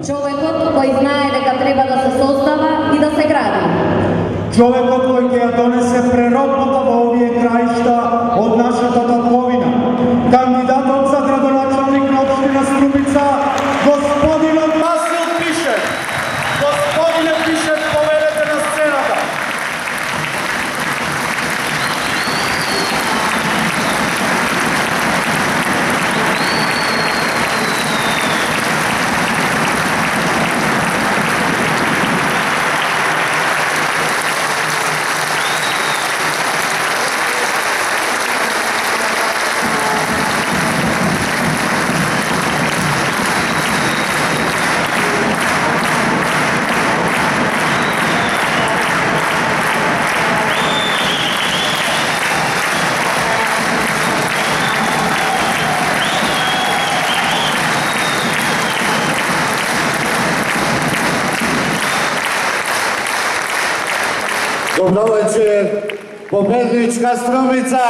Човекот кој знае дека треба да се создава и да се гради. Човекот кој ќе ја донесе природната во овие краишта од нашата татковина. Кандидатот за градоначалник на општина Струмица, господинот Васил Пишев. Господине Пишев, поведете на сцената. Добро вечер, победничка Струмица!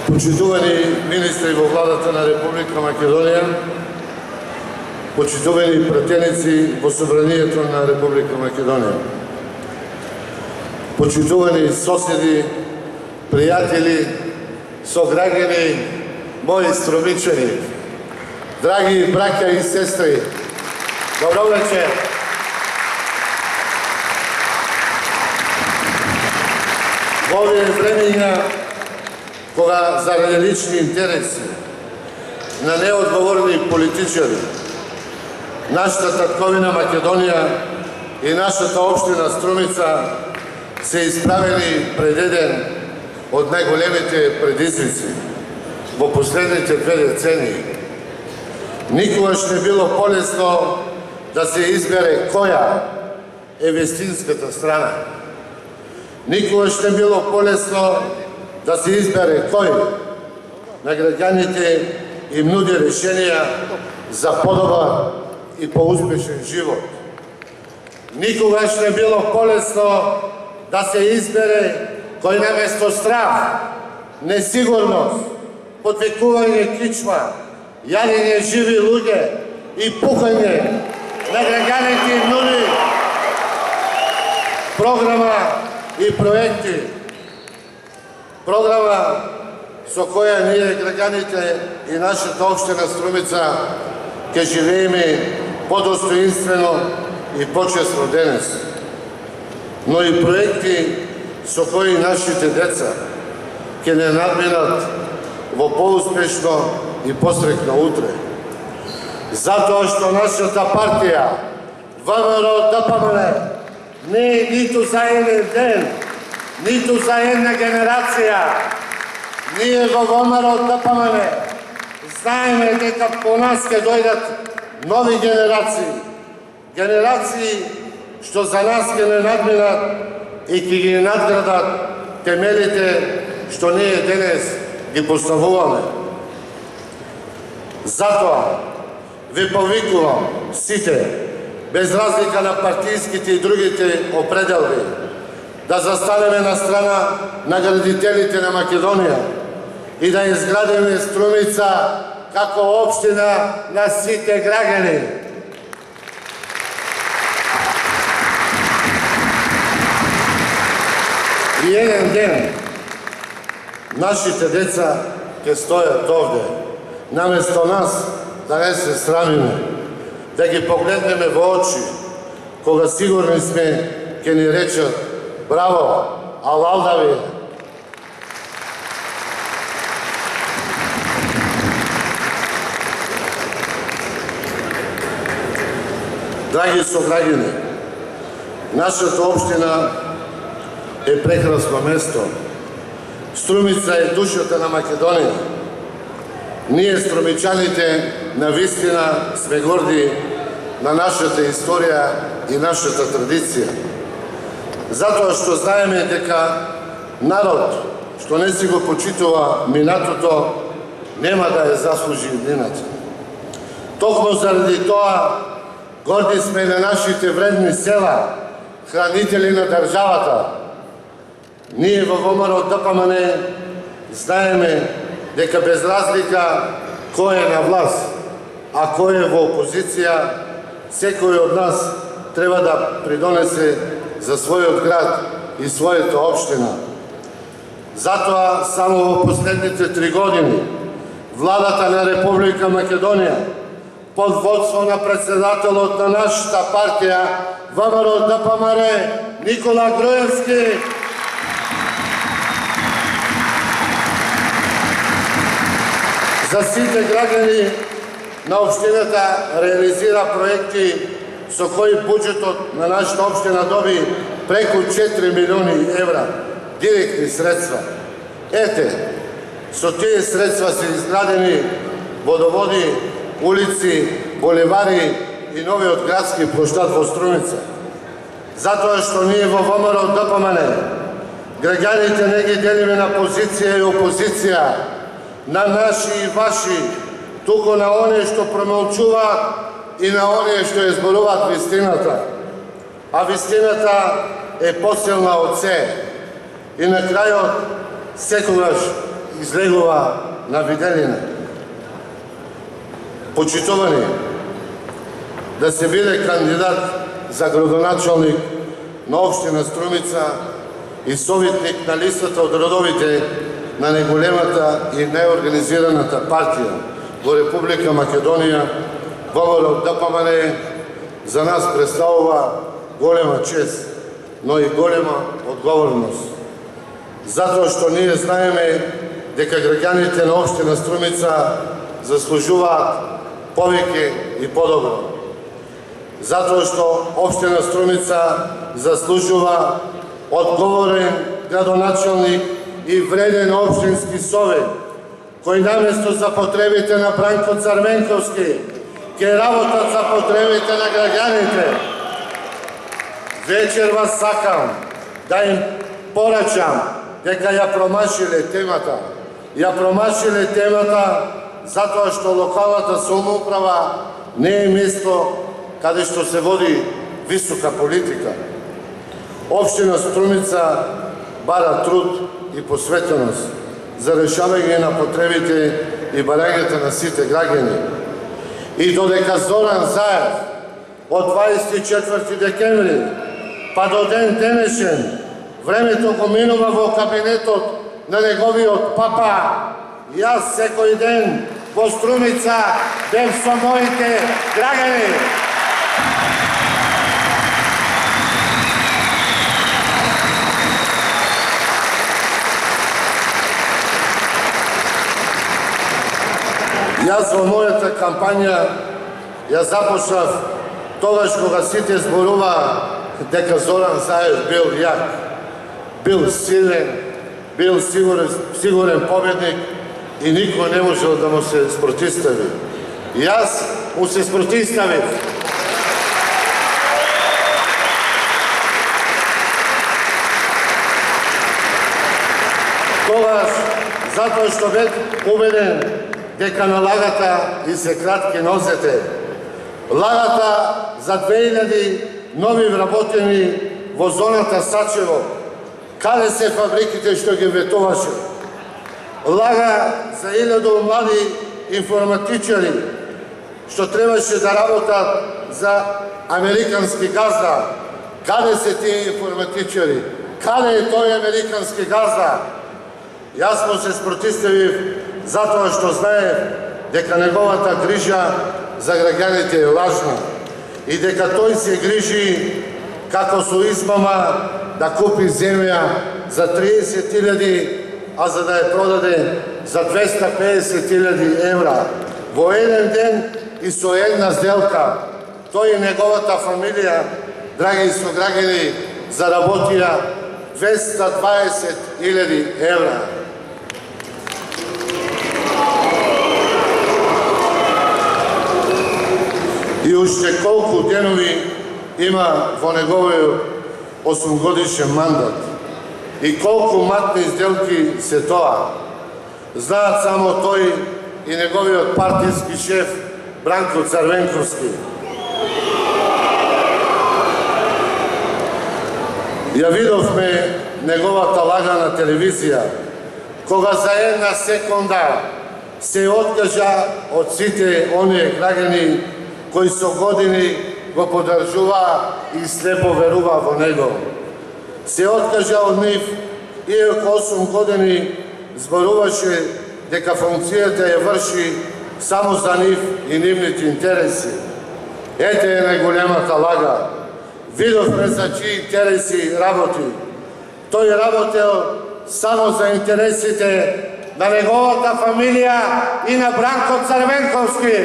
Почитувани министри во владата на Република Македонија, почитувани пратеници во Собранието на Република Македонија, почитувани соседи, пријатели, сограѓани, мои струмичани, драги браќа и сестри, добро вечер! Во овие времења, кога заради лични интереси на неодговорни политичари, нашата татковина Македонија и нашата општина Струмица се исправени пред еден од најголемите предизвици во последните 2 децении. Никогаш не било полесно да се избере која е вистинската страна. Никогаш не било полесно да се избере кој на граѓаните им нуди решенија за подобар и поуспешен живот. Никогаш не било полесно да се избере кој наместо страх, несигурност, подвикување кичма, јадење живи луѓе и пукање на граѓаните им нуди програма и проекти. Програма со која ние граѓаните и нашата општина Струмица ќе живееме подостоинствено и почесно денес. Но и проекти со кои нашите деца ќе не надминат во поуспешно и посрекно утре. Затоа што нашата партија ВМРО-ДПМН не е ниту за еден ден, ниту за една генерација. Ние во ВМРО-ДПМН знаеме дека по нас ќе дојдат нови генерации. Генерации што за нас ќе не надминат и ќе ги надградат темелите што ние денес ги поставуваме. Затоа ви повикувам сите, без разлика на партиските и другите определби, да застанеме на страна на градителите на Македонија и да изградиме Струмица како општина на сите граѓани. И еден ден нашите деца ќе стојат овде, наместо нас да не се срамиме, да ги погледнеме во очи, кога сигурни сме ќе ни речат браво, алалдави. Драги сограѓани, нашата општина е прекрасно место. Струмица е душата на Македонија. Ние, струмичаните, навистина сме горди на нашата историја и нашата традиција. Затоа што знаеме дека народ што не си го почитува минатото, нема да ја заслужи иднината. Токму заради тоа, горди сме на нашите вредни села, хранители на државата. Ние во ВМРО-ДПМН знаеме дека без разлика кој е на власт, а кој е во опозиција, секој од нас треба да придонесе за својот град и својата општина. Затоа, само во последните 3 години, владата на Република Македонија, под водство на председателот на нашата партија, ВМРО-ДПМР, Никола Груевски, за сите граѓани на општината реализира проекти со кои буџетот на нашата општина доби преку 4 милиони евра директни средства. Ете, со тие средства се изградени водоводи, улици, булевари и новиот градски плоштад во Струмица. Затоа што ние во ВМРО-ДПМН граѓаните не ги делиме на позиција и опозиција, на наши и ваши, туку на оние што промолчуваат и на оние што ја зборуваат вистината. А вистината е посилна од се. И на крајот секогаш излегува на виделина. Почитувани, да се биде кандидат за градоначалник на општина Струмица и советник на листата од родовите на најголемата и најорганизираната партија во Република Македонија, ВМРО-ДПМН, за нас представува голема чест, но и голема одговорност. Затоа што ние знаеме дека граѓаните на општина Струмица заслужуваат повеќе и подобро. Затоа што општина Струмица заслужува одговорен градоначалник и вреден општински совет, кој наместо за потребите на Бранко Црвенковски ќе работат за потребите на граѓаните. Вечер вас сакам да им порачам дека ја промашиле темата. Ја промашиле темата затоа што локалната самоуправа не е место каде што се води висока политика. Општина Струмица бара труд и посветеност за решавање на потребите и барањата на сите граѓани. И додека Зоран Заев од 24 декември па до ден денешен времето го минува во кабинетот на неговиот папа, јас секој ден во Струмица бев со моите граѓани. Јас во мојата кампања ја започнав тогаш кога сите зборува дека Зоран Заев бил јак, бил силен, бил сигурен победник и никој не можел да му се спротивстави. Јас му се спротивставив. Тогаш, затоа што бев убеден дека на лагата и се кратки нозете. Лагата за 2000 нови вработени во зоната Сачево, каде се фабриките што ги ветуваше. Лага за 1000 млади информатичари што требаше да работат за американски газда. Каде се тие информатичари? Каде е тој американски газда? Јас му се спротивставив затоа што знае дека неговата грижа за граѓаните е важна и дека тој се грижи како со измама да купи земја за 30.000, а за да ја продаде за 250.000 евра. Во еден ден и со една сделка, тој и неговата фамилија, драги сограѓани, заработија 220.000 евра. И уште колку денови има во неговиот 8-годишен мандат. И колку матни сделки се тоа. Знаат само тој и неговиот партиски шеф Бранко Црвенковски. Ја видовме неговата лага на телевизија, кога за една секунда се откажа од сите оние граѓани кои со години го поддржува и слепо верува во него. Се откажа од нив, иако 8 години зборуваше дека функцијата ја врши само за нив и нивните интереси. Ете е најголемата лага. Видовме за чии интереси работи. Тој работел само за интересите на неговата фамилија и на Бранко Црвенковски.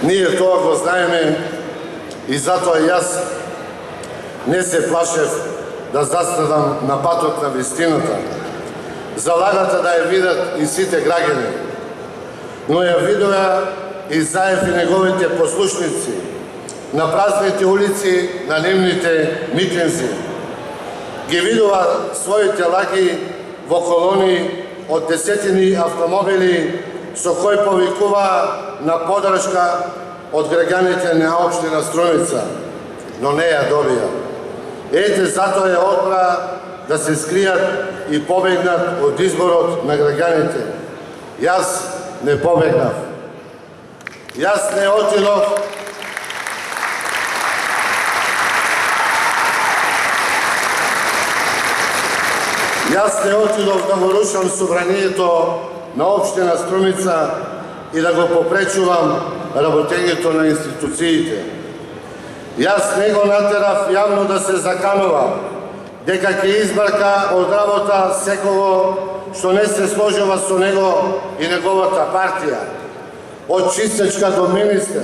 Ние тоа го знаеме и затоа јас не се плашев да застанам на патот на вистината. Залагата да ја видат и сите граѓани, но ја видоа и Заев и неговите послушници на празните улици на нивните митинзи. Ги видоа своите лаги во колони од десетини автомобили со кои повикуваа на поддршка од граѓаните на општина Струмица, но не ја добија. Ете, затоа ја одбра да се скријат и побегнат од изборот на граѓаните. Јас не побегнав. Јас не отидов да го рушам собранието на општина Струмица и да го попречувам работењето на институциите. Јас не го натерав јавно да се заканува дека ќе избрка од работа секого што не се сложува со него и неговата партија. Од чистачка до министер.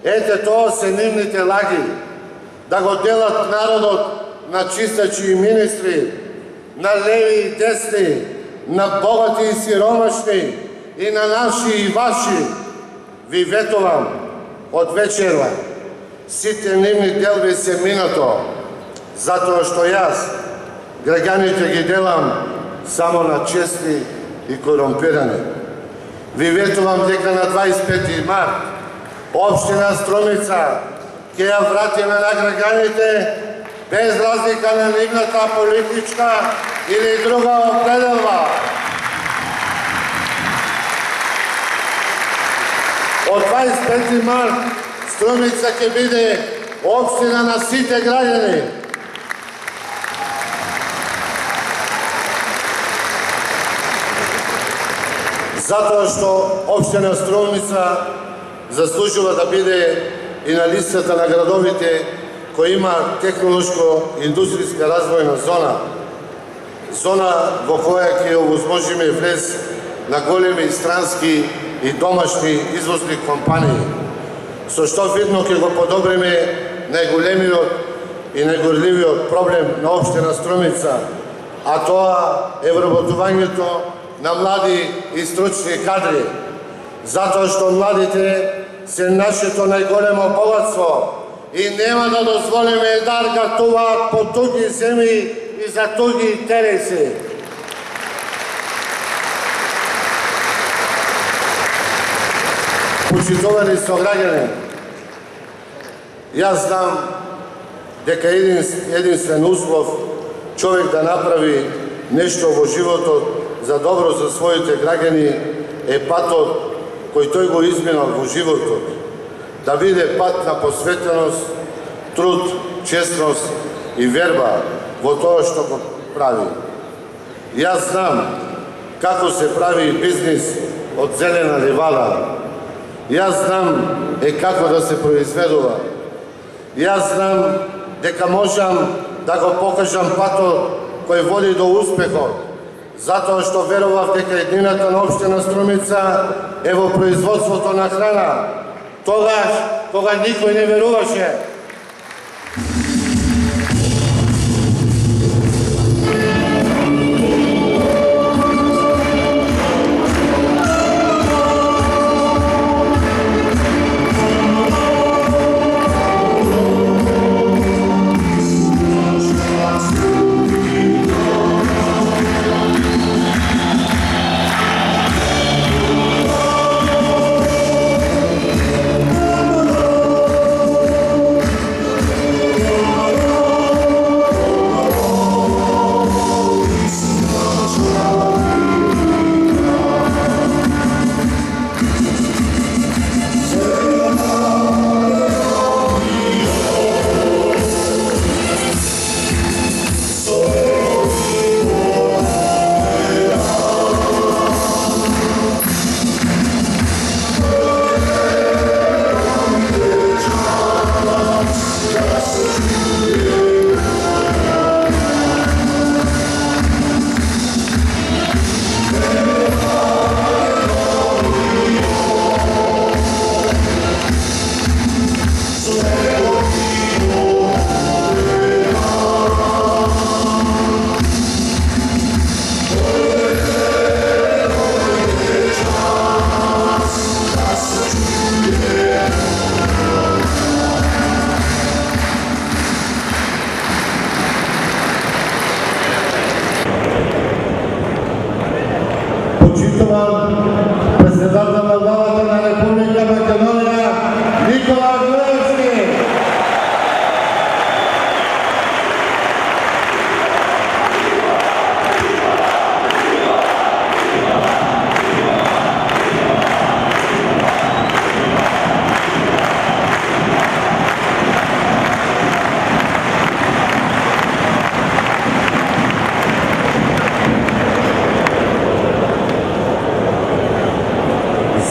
Ете, тоа се нивните лаги. Да го делат народот на чистачи и министри, на леви и десни, на богати и сиромашни, и на наши и ваши. Ви ветувам од вечерва. Сите нивни делби се минато, затоа што јас граѓаните ги делам само на чести и корумпирани. Ви ветувам дека на 25 март општина Струмица ќе ја вратиме на граѓаните без разлика на нивната политичка или друга определба. Од 25 март Струмица ќе биде општина на сите граѓани. Затоа што општина Струмица заслужува да биде и на листата на градовите кои има технолошко-индустријска развојна зона. Зона во која ќе овозможиме влез на големи странски и домашни извозни компании, со што видно ќе го подобриме најголемиот и најгорливиот проблем на општина Струмица, а тоа е вработувањето на млади и стручни кадри, затоа што младите се нашето најголемо богатство и нема да дозволиме да аргатуваат по туги земји и за туги интереси. Почитувани сограѓани, јас знам дека единствен услов човек да направи нешто во животот за добро за своите граѓани е патот кој тој го изминал во животот, да биде пат на посветеност, труд, честност и верба во тоа што го прави. Јас знам како се прави бизнис од зелена ливада. Јас знам како да се произведува. Јас знам дека можам да го покажам патот кој води до успехот, затоа што верував дека еднината на општина Струмица е во производството на храна, тогаш кога никој не веруваше. Председател на главата на Република Македония Никола Груевски.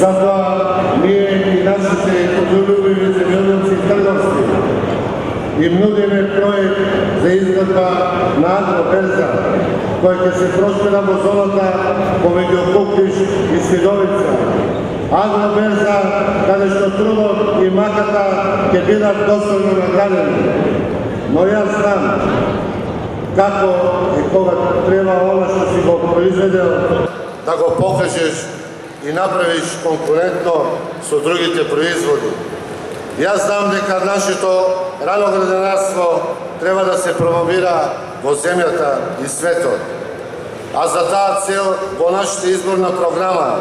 Затова ние и нашите трудолюбиви земјоделци и трговци им нудиме проект за изградба на агроберза, која ќе се простира во зоната помеѓу Куклиш и Свидовица. Агроберза каде што трудот и маката ќе бидат достојно наградени. Но јас знам како и кога треба она што си го произведел да го покажеш и направиш конкурентно со другите производи. Јас знам дека нашето раноградарство треба да се промовира во земјата и светот. А за таа цел во нашата изборна програма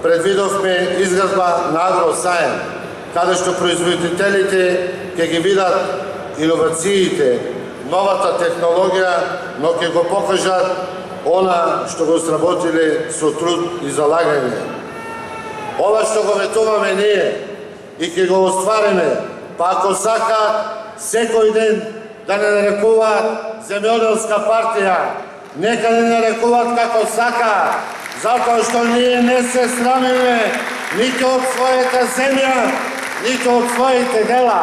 предвидовме изградба на агросаем, каде што производителите ќе ги видат иновациите, новата технологија, но ќе го покажат она што го сработиле со труд и залагање. Ова што го ветуваме ние и ќе го оствариме, па ако сакаат секој ден да не нарекуваат земјоделска партија, нека не нарекуваат како сакаат, затоа што ние не се срамиме нито од својата земја, нито од своите дела.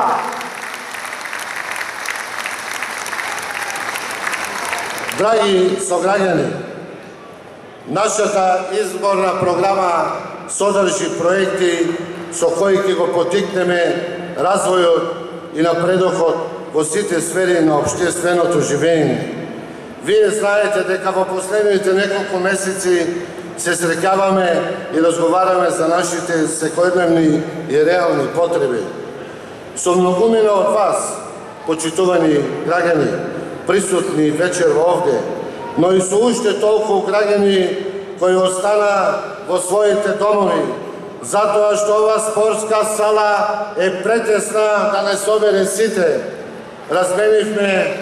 Драги сограѓани, нашата изборна програма содржи проекти со кои ќе го поттикнеме развојот и напредокот во сите сфери на општественото живење. Вие знаете дека во последните неколку месеци се среќаваме и разговараме за нашите секојдневни и реални потреби. Со многумина од вас, почитувани граѓани, присутни вечер овде, но и со уште толку граѓани кои остана во своите домови, затоа што ова спортска сала е претесна да не собере сите. Разменивме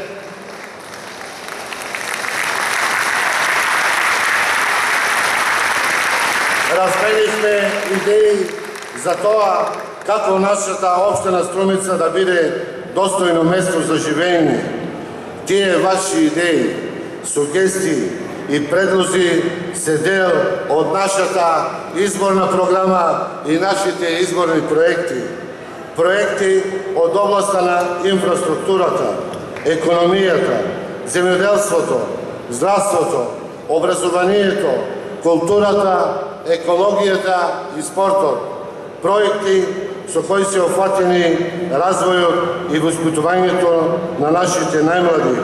идеи за тоа како нашата општина Струмица да биде достојно место за живење. Тие ваши идеи, сугестии и предлози се дел од нашата изборна програма и нашите изборни проекти. Проекти од областта на инфраструктурата, економијата, земјоделството, здравството, образованието, културата, екологијата и спортот. Проекти со кои се офатени развојот и воспитувањето на нашите најмлади,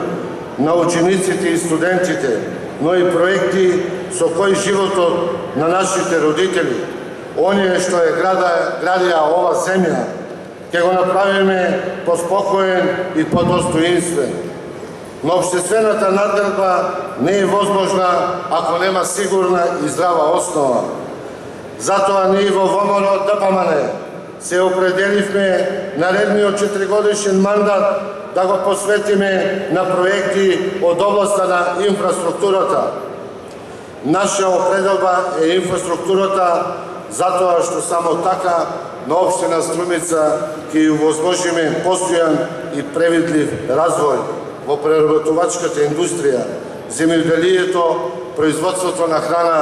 на учениците и студентите, но и проекти со кои животот на нашите родители, оние што е градија ова земја, ќе го направиме поспокоен и подостоинствен. Но општествената надградба не е возможна ако нема сигурна и здрава основа. Затоа ние во ВМРО ДПМН се определивме наредниот 4-годишен мандат да го посветиме на проекти од областта на инфраструктурата. Наша определба е инфраструктурата, затоа што само така на општина Струмица ќе ја овозможиме постојан и превидлив развој во преработувачката индустрија, земјоделието, производството на храна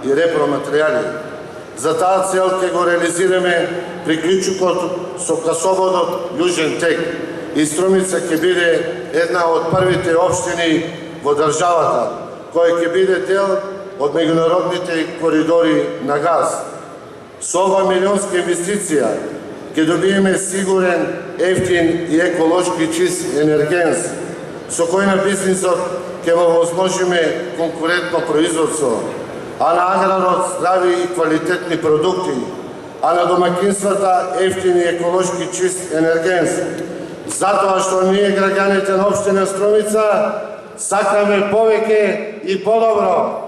и репроматеријали. За таа цел ќе го реализираме приклучокот со касоводот Јужен тек, и Струмица ќе биде една од првите општини во државата, која ќе биде дел од меѓународните коридори на газ. Со ова милионска инвестиција ќе добиеме сигурен, ефтин и еколошки чист енергенс, со кој на бизнисот ќе му возможиме конкурентно производство, а на аграрот здрави и квалитетни продукти, а на домакинствата ефтин и еколошки чист енергенс. Затоа што ние, граѓаните на општина Струмица, сакаме повеќе и подобро.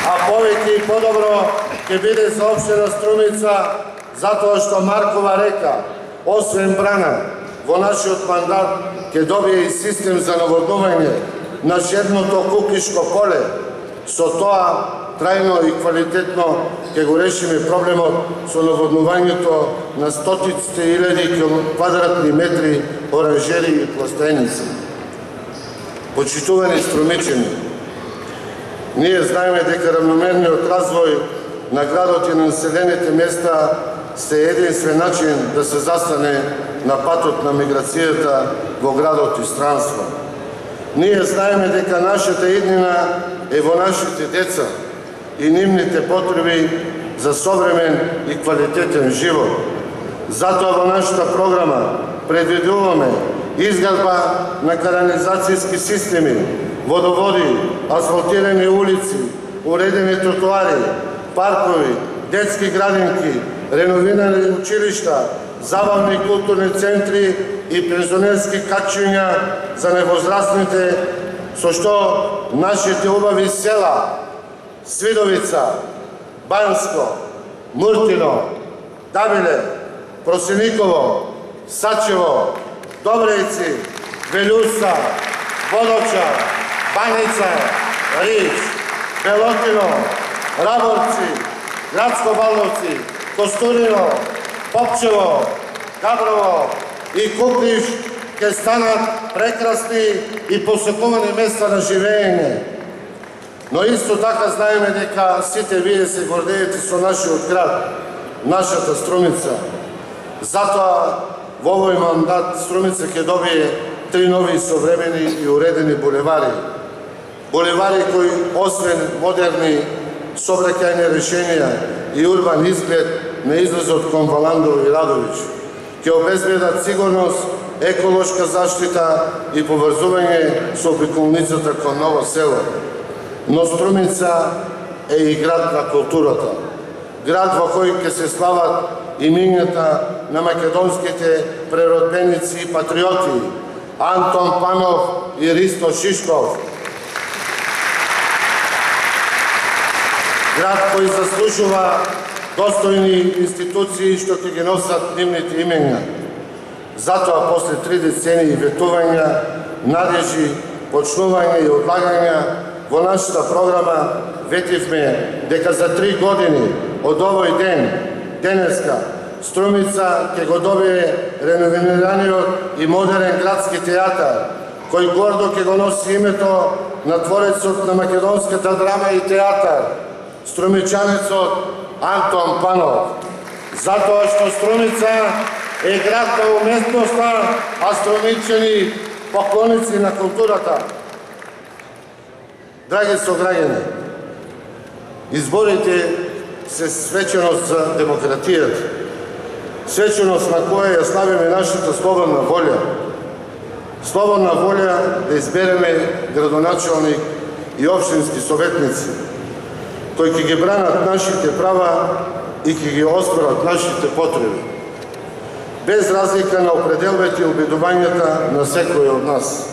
А повеќе и подобро ќе биде за општина Струмица, затоа што Маркова река, освен брана, во нашиот мандат ќе добие и систем за наводнување на жедното Куклишко поле. Со тоа трајно и квалитетно ќе го решиме проблемот со наводнувањето на стотиците илјади квадратни метри оранжери и пластеници. Почитувани струмичани, ние знаеме дека равномерниот развој на градот и на населените места се единствен начин да се застане на патот на миграцијата во градот и странство. Ние знаеме дека нашата иднина е во нашите деца и нивните потреби за современ и квалитетен живот. Затоа во нашата програма предвидуваме изградба на канализацијски системи, водоводи, асфалтирани улици, уредени тротоари, паркови, детски градинки, реновирани училишта, забавни и културни центри и пензионерски качвиња за невозрастните, со што нашите убави села Свидовица, Банско, Муртино, Дабиле, Просениково, Сачево, Добрејци, Велјуса, Водоча, Баница, Рич, Белотино, Раборци, Градско Балновци, Костурино, Попчево, Габрово и Куклиш ќе станат прекрасни и посекувани места на живење. Но исто така знаеме дека сите вие се гордеете со нашиот град, нашата Струмица. Затоа во овој мандат Струмица ќе добие 3 нови современи и уредени булевари. Булевари кои, освен модерни сообраќајни решенија и урбан изглед на излазот кон Валандово и Радович, ќе обезбедат сигурност, еколошка заштита и поврзување со обиколницата кон Ново село. Но Струмица е и град на културата. Град во кој ќе се слават имињата на македонските преродбеници и патриоти Антон Панов и Ристо Шишков. Град кој заслужува достојни институции што ќе ги носат нивните имења. Затоа, после 3 децении ветувања, надежи, почнување и одлагања, во нашата програма ветивме дека за 3 години од овој ден, денеска, Струмица ќе го добие реновираниот и модерен градски театар, кој гордо ќе го носи името на творецот на македонската драма и театар, струмичанецот Антон Панов. Затоа што Струмица е град на уметноста, а струмичани поклоници на културата. Драги сограѓани, изборите се свеченост за демократијата, свеченост на која ја славиме нашата слободна волја. Слободна волја да избереме градоначалник и општински советници, кои ќе ги бранат нашите права и ќе ги остварат нашите потреби, без разлика на определбите и обидувањата на секој од нас.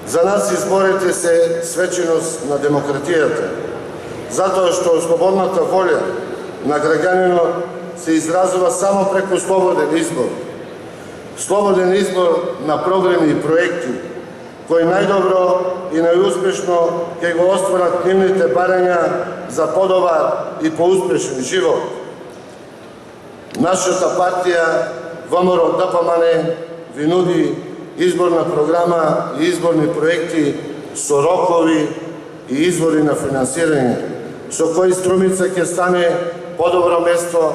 За нас изборите се свеченост на демократијата, затоа што слободната волја на граѓанинот се изразува само преку слободен избор. Слободен избор на програми и проекти, кои најдобро и најуспешно ќе го остварат нивните барања за подобар и поуспешен живот. Нашата партија ВМРО-ДПМН ви нуди изборна програма и изборни проекти со рокови и извори на финансирање, со кои Струмица ќе стане по-добро место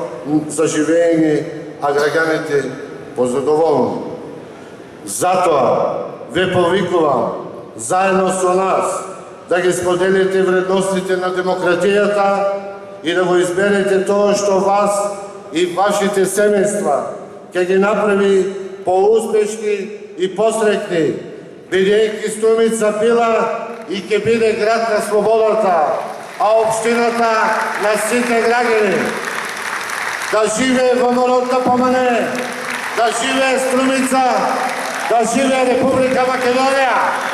за живење, а граѓаните позадоволни. Затоа ве повикувам, заедно со нас, да ги споделите вредностите на демократијата и да го изберете тоа што вас и вашите семејства ќе ги направи поуспешни и посреќни, бидејќи Струмица била и ќе биде град на слободата, а општината на сите граѓани. Да живее ВМРО ДПМНЕ, да живее Струмица, да живее Република Македонија!